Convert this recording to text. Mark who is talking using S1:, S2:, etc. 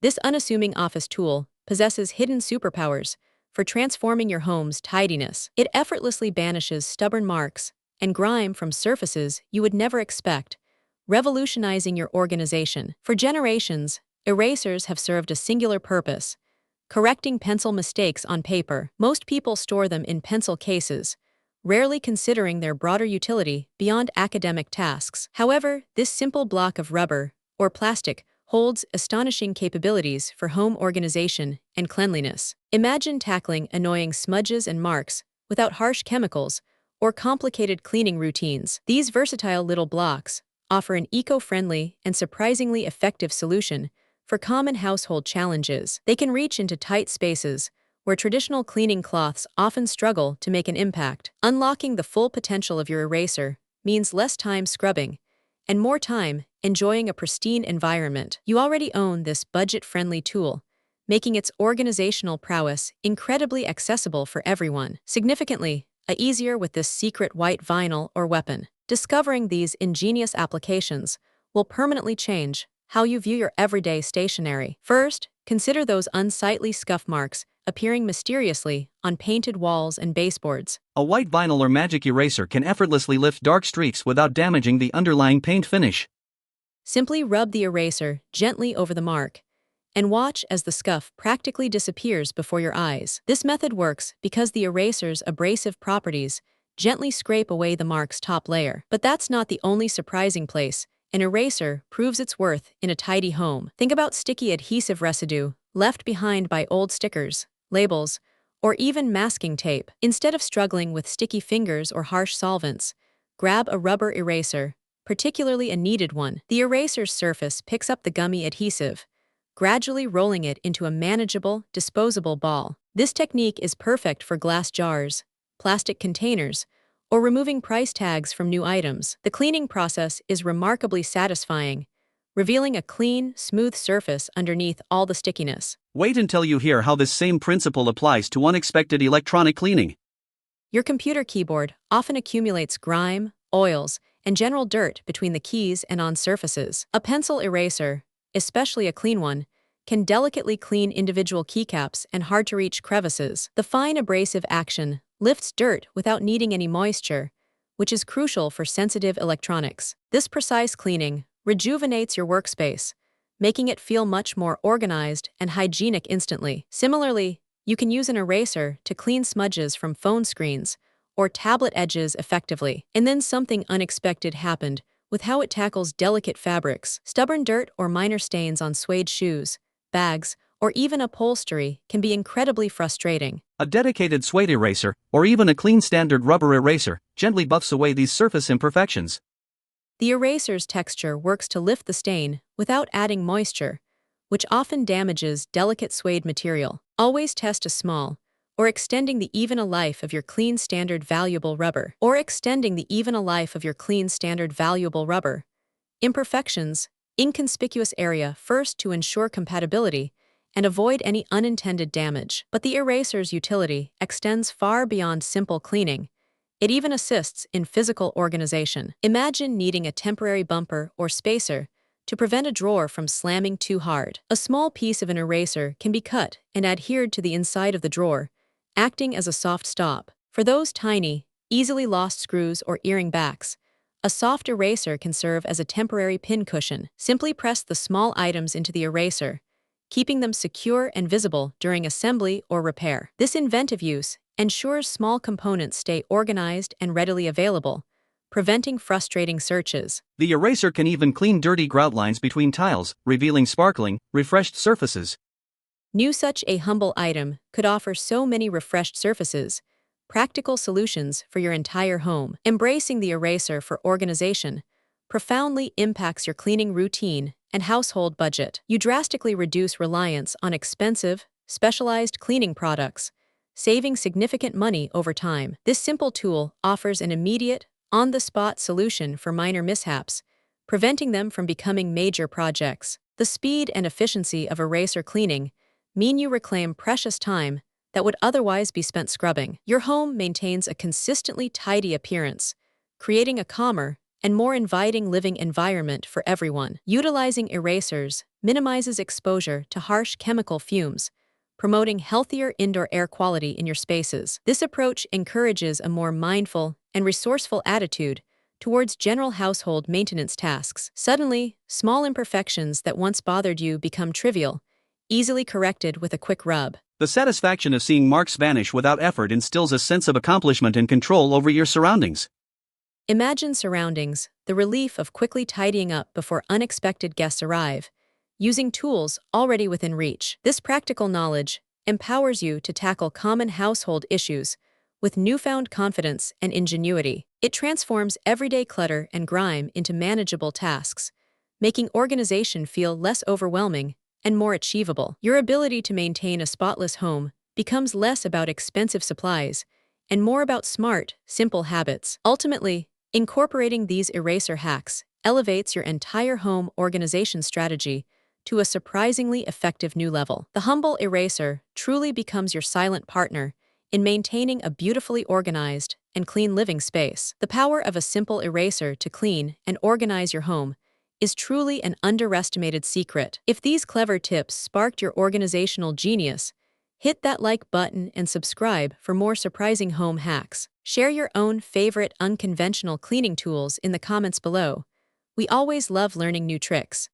S1: This unassuming office tool possesses hidden superpowers for transforming your home's tidiness. It effortlessly banishes stubborn marks and grime from surfaces you would never expect, revolutionizing your organization. For generations, erasers have served a singular purpose: correcting pencil mistakes on paper. Most people store them in pencil cases, rarely considering their broader utility beyond academic tasks. However, this simple block of rubber or plastic holds astonishing capabilities for home organization and cleanliness. Imagine tackling annoying smudges and marks without harsh chemicals or complicated cleaning routines. These versatile little blocks offer an eco-friendly and surprisingly effective solution for common household challenges. They can reach into tight spaces where traditional cleaning cloths often struggle to make an impact. Unlocking the full potential of your eraser means less time scrubbing and more time enjoying a pristine environment. You already own this budget-friendly tool, making its organizational prowess incredibly accessible for everyone. Significantly, easier with this secret white vinyl or weapon. Discovering these ingenious applications will permanently change how you view your everyday stationery. First, consider those unsightly scuff marks appearing mysteriously on painted walls and baseboards.
S2: A white vinyl or magic eraser can effortlessly lift dark streaks without damaging the underlying paint finish.
S1: Simply rub the eraser gently over the mark and watch as the scuff practically disappears before your eyes. This method works because the eraser's abrasive properties gently scrape away the mark's top layer. But that's not the only surprising place an eraser proves its worth in a tidy home. Think about sticky adhesive residue left behind by old stickers, labels, or even masking tape. Instead of struggling with sticky fingers or harsh solvents, grab a rubber eraser, particularly a kneaded one. The eraser's surface picks up the gummy adhesive, gradually rolling it into a manageable, disposable ball. This technique is perfect for glass jars, plastic containers, or removing price tags from new items. The cleaning process is remarkably satisfying, revealing a clean, smooth surface underneath all the stickiness.
S2: Wait until you hear how this same principle applies to unexpected electronic cleaning.
S1: Your computer keyboard often accumulates grime, oils, and general dirt between the keys and on surfaces. A pencil eraser, especially a clean one, can delicately clean individual keycaps and hard-to-reach crevices. The fine abrasive action lifts dirt without needing any moisture, which is crucial for sensitive electronics. This precise cleaning rejuvenates your workspace, making it feel much more organized and hygienic instantly. Similarly, you can use an eraser to clean smudges from phone screens or tablet edges effectively. And then something unexpected happened with how it tackles delicate fabrics. Stubborn dirt or minor stains on suede shoes, bags, or even upholstery can be incredibly frustrating.
S2: A dedicated suede eraser, or even a clean standard rubber eraser, gently buffs away these surface imperfections.
S1: The eraser's texture works to lift the stain without adding moisture, which often damages delicate suede material. Always test a small, or extending the even a life of your clean standard valuable rubber. Imperfections, inconspicuous area first to ensure compatibility and avoid any unintended damage. But the eraser's utility extends far beyond simple cleaning. It even assists in physical organization. Imagine needing a temporary bumper or spacer to prevent a drawer from slamming too hard. A small piece of an eraser can be cut and adhered to the inside of the drawer, acting as a soft stop. For those tiny, easily lost screws or earring backs, a soft eraser can serve as a temporary pin cushion. Simply press the small items into the eraser, keeping them secure and visible during assembly or repair. This inventive use ensures small components stay organized and readily available, preventing frustrating searches.
S2: The eraser can even clean dirty grout lines between tiles, revealing sparkling, refreshed surfaces.
S1: Such a humble item could offer so many refreshed surfaces, practical solutions for your entire home. Embracing the eraser for organization profoundly impacts your cleaning routine and household budget. You drastically reduce reliance on expensive, specialized cleaning products, saving significant money over time. This simple tool offers an immediate, on-the-spot solution for minor mishaps, preventing them from becoming major projects. The speed and efficiency of eraser cleaning mean you reclaim precious time that would otherwise be spent scrubbing. Your home maintains a consistently tidy appearance, creating a calmer and more inviting living environment for everyone. Utilizing erasers minimizes exposure to harsh chemical fumes, promoting healthier indoor air quality in your spaces. This approach encourages a more mindful and resourceful attitude towards general household maintenance tasks. Suddenly, small imperfections that once bothered you become trivial, easily corrected with a quick rub.
S2: The satisfaction of seeing marks vanish without effort instills a sense of accomplishment and control over your surroundings.
S1: Imagine surroundings, the relief of quickly tidying up before unexpected guests arrive, using tools already within reach. This practical knowledge empowers you to tackle common household issues with newfound confidence and ingenuity. It transforms everyday clutter and grime into manageable tasks, making organization feel less overwhelming and more achievable. Your ability to maintain a spotless home becomes less about expensive supplies and more about smart, simple habits. Ultimately, incorporating these eraser hacks elevates your entire home organization strategy to a surprisingly effective new level. The humble eraser truly becomes your silent partner in maintaining a beautifully organized and clean living space. The power of a simple eraser to clean and organize your home is truly an underestimated secret. If these clever tips sparked your organizational genius, hit that like button and subscribe for more surprising home hacks. Share your own favorite unconventional cleaning tools in the comments below. We always love learning new tricks.